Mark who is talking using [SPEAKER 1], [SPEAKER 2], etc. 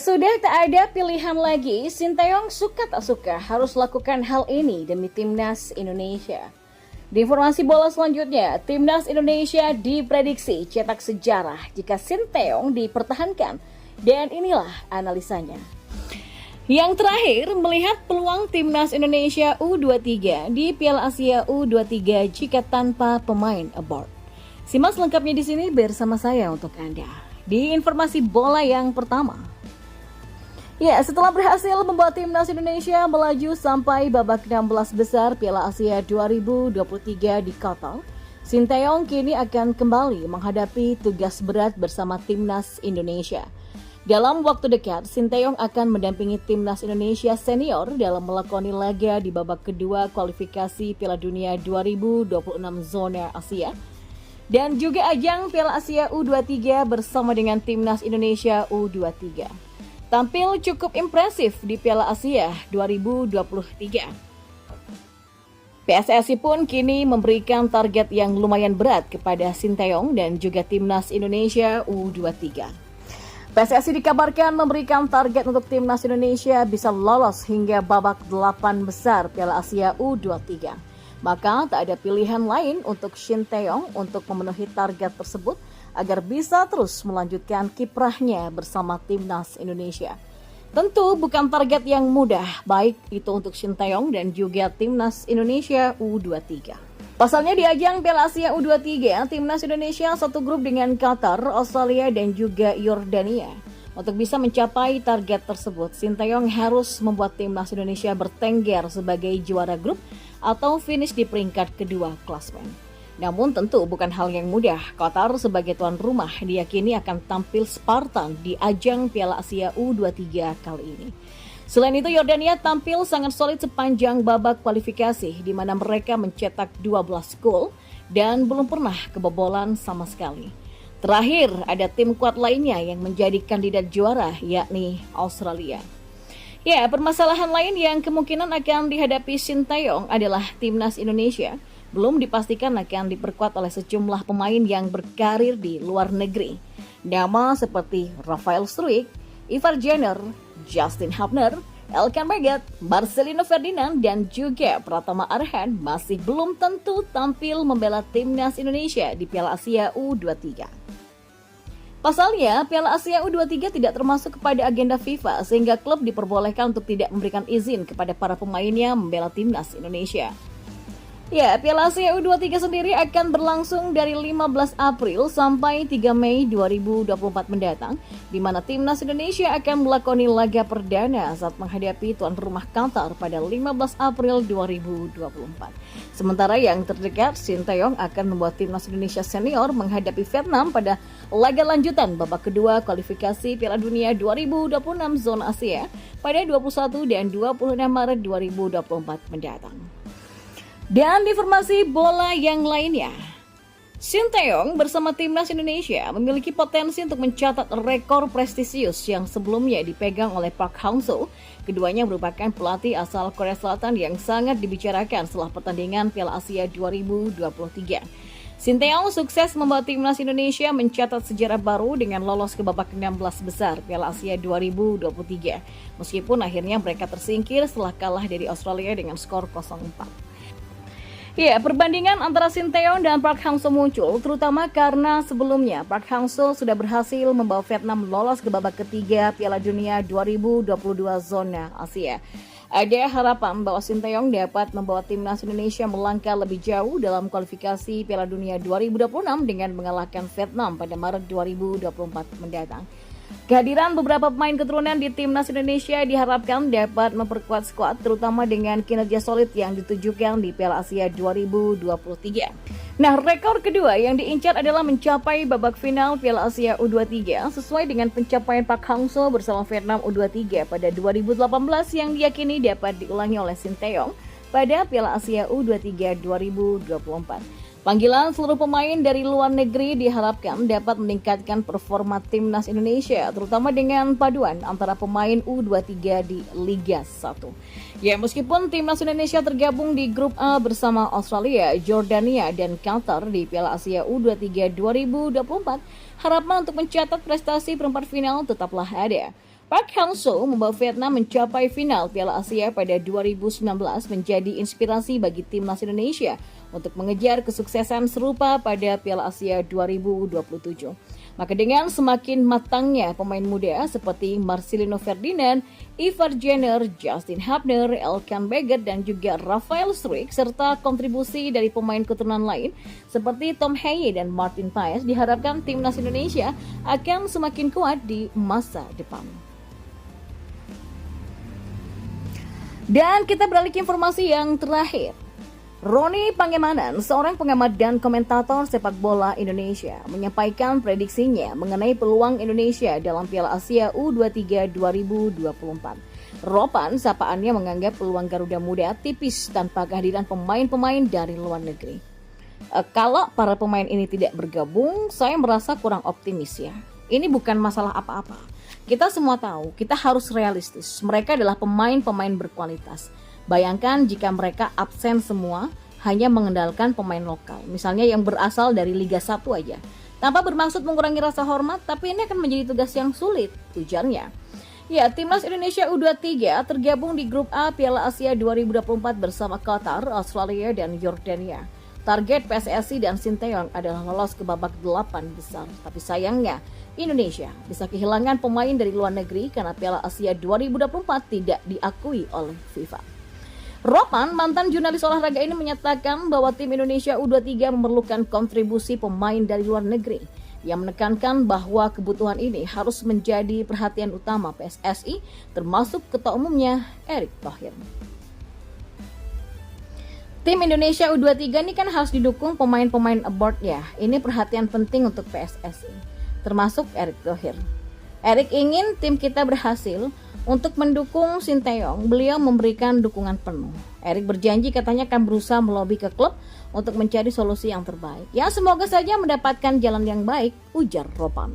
[SPEAKER 1] Sudah tak ada pilihan lagi, Sinteyong suka tak suka harus lakukan hal ini demi timnas Indonesia. Di informasi bola selanjutnya, timnas Indonesia diprediksi cetak sejarah jika Sinteyong dipertahankan. Dan inilah analisanya. Yang terakhir, melihat peluang timnas Indonesia U23 di Piala Asia U23 jika tanpa pemain abroad. Simak lengkapnya di sini bersama saya untuk Anda. Di informasi bola yang pertama. Ya, setelah berhasil membawa timnas Indonesia melaju sampai babak 16 besar Piala Asia 2023 di Qatar, Sinteyong kini akan kembali menghadapi tugas berat bersama timnas Indonesia. Dalam waktu dekat, Sinteyong akan mendampingi timnas Indonesia senior dalam melakoni laga di babak kedua kualifikasi Piala Dunia 2026 zona Asia dan juga ajang Piala Asia U23 bersama dengan timnas Indonesia U23. Tampil cukup impresif di Piala Asia 2023. PSSI pun kini memberikan target yang lumayan berat kepada Sinteyong dan juga timnas Indonesia U23. PSSI dikabarkan memberikan target untuk timnas Indonesia bisa lolos hingga babak 8 besar Piala Asia U23. Maka tak ada pilihan lain untuk Sinteyong untuk memenuhi target tersebut agar bisa terus melanjutkan kiprahnya bersama timnas Indonesia. Tentu bukan target yang mudah, baik itu untuk Sinteyong dan juga timnas Indonesia U23. Pasalnya di ajang Piala Asia U23, timnas Indonesia satu grup dengan Qatar, Australia dan juga Yordania. Untuk bisa mencapai target tersebut, Sinteyong harus membuat timnas Indonesia bertengger sebagai juara grup atau finish di peringkat kedua klasmen. Namun tentu bukan hal yang mudah. Qatar sebagai tuan rumah diyakini akan tampil Spartan di ajang Piala Asia U23 kali ini. Selain itu, Yordania tampil sangat solid sepanjang babak kualifikasi di mana mereka mencetak 12 gol dan belum pernah kebobolan sama sekali. Terakhir, ada tim kuat lainnya yang menjadi kandidat juara, yakni Australia. Ya, permasalahan lain yang kemungkinan akan dihadapi Sinteyong adalah timnas Indonesia. Belum dipastikan akan diperkuat oleh sejumlah pemain yang berkarir di luar negeri. Nama seperti Rafael Struijk, Ivar Jenner, Justin Hubner, Elkan Baggett, Marcelino Ferdinand, dan juga Pratama Arhan masih belum tentu tampil membela timnas Indonesia di Piala Asia U23. Pasalnya, Piala Asia U23 tidak termasuk kepada agenda FIFA sehingga klub diperbolehkan untuk tidak memberikan izin kepada para pemainnya membela timnas Indonesia. Ya, Piala Asia U23 sendiri akan berlangsung dari 15 April sampai 3 Mei 2024 mendatang, di mana timnas Indonesia akan melakoni laga perdana saat menghadapi tuan rumah Qatar pada 15 April 2024. Sementara yang terdekat, Sinteyong akan membuat timnas Indonesia senior menghadapi Vietnam pada laga lanjutan babak kedua kualifikasi Piala Dunia 2026 zona Asia pada 21 dan 26 Maret 2024 mendatang. Dan informasi bola yang lainnya, Sinteyong bersama timnas Indonesia memiliki potensi untuk mencatat rekor prestisius yang sebelumnya dipegang oleh Park Hang-seo. Keduanya merupakan pelatih asal Korea Selatan yang sangat dibicarakan setelah pertandingan Piala Asia 2023. Sinteyong sukses membawa timnas Indonesia mencatat sejarah baru dengan lolos ke babak 16 besar Piala Asia 2023. Meskipun akhirnya mereka tersingkir setelah kalah dari Australia dengan skor 0-4. Ya, perbandingan antara Sinteyong dan Park Hang-seo muncul terutama karena sebelumnya Park Hang-seo sudah berhasil membawa Vietnam lolos ke babak ketiga Piala Dunia 2022 zona Asia. Ada harapan bahwa Sinteyong dapat membawa timnas Indonesia melangkah lebih jauh dalam kualifikasi Piala Dunia 2026 dengan mengalahkan Vietnam pada Maret 2024 mendatang. Kehadiran beberapa pemain keturunan di timnas Indonesia diharapkan dapat memperkuat skuad terutama dengan kinerja solid yang ditujukan di Piala Asia 2023. Nah, rekor kedua yang diincar adalah mencapai babak final Piala Asia U23 sesuai dengan pencapaian Park Hang-seo bersama Vietnam U23 pada 2018 yang diyakini dapat diulangi oleh Sinteyong pada Piala Asia U23 2024. Panggilan seluruh pemain dari luar negeri diharapkan dapat meningkatkan performa timnas Indonesia, terutama dengan paduan antara pemain U23 di Liga 1. Ya, meskipun timnas Indonesia tergabung di grup A bersama Australia, Yordania, dan Qatar di Piala Asia U23 2024, harapan untuk mencatat prestasi perempat final tetaplah ada. Park Hang-seo membawa Vietnam mencapai final Piala Asia pada 2019 menjadi inspirasi bagi timnas Indonesia untuk mengejar kesuksesan serupa pada Piala Asia 2027. Maka dengan semakin matangnya pemain muda seperti Marcelino Ferdinand, Ivar Jenner, Justin Hubner, Elkan Baggett, dan juga Rafael Struijk, serta kontribusi dari pemain keturunan lain seperti Tom Heye dan Martin Paes, diharapkan timnas Indonesia akan semakin kuat di masa depan. Dan kita beralih ke informasi yang terakhir. Roni Pangemanan, seorang pengamat dan komentator sepak bola Indonesia, menyampaikan prediksinya mengenai peluang Indonesia dalam Piala Asia U23 2024. Ropan, sapaannya, menganggap peluang Garuda Muda tipis tanpa kehadiran pemain-pemain dari luar negeri. Kalau para pemain ini tidak bergabung, saya merasa kurang optimis ya. Ini bukan masalah apa-apa. Kita semua tahu, kita harus realistis. Mereka adalah pemain-pemain berkualitas. Bayangkan jika mereka absen semua, hanya mengandalkan pemain lokal, misalnya yang berasal dari Liga 1 aja. Tanpa bermaksud mengurangi rasa hormat, tapi ini akan menjadi tugas yang sulit, ujarnya. Ya, timnas Indonesia U23 tergabung di grup A Piala Asia 2024 bersama Qatar, Australia, dan Yordania. Target PSSI dan Sinteyong adalah lolos ke babak 8 besar. Tapi sayangnya, Indonesia bisa kehilangan pemain dari luar negeri karena Piala Asia 2024 tidak diakui oleh FIFA. Ropan, mantan jurnalis olahraga ini, menyatakan bahwa tim Indonesia U23 memerlukan kontribusi pemain dari luar negeri. Ia menekankan bahwa kebutuhan ini harus menjadi perhatian utama PSSI, termasuk ketua umumnya Erick Thohir. Tim Indonesia U23 ini kan harus didukung pemain-pemain abroad ya. Ini perhatian penting untuk PSSI, termasuk Erick Thohir. Erick ingin tim kita berhasil. Untuk mendukung Sinteyong, beliau memberikan dukungan penuh. Erick berjanji katanya akan berusaha melobi ke klub untuk mencari solusi yang terbaik. Ya, semoga saja mendapatkan jalan yang baik, ujar Ropan.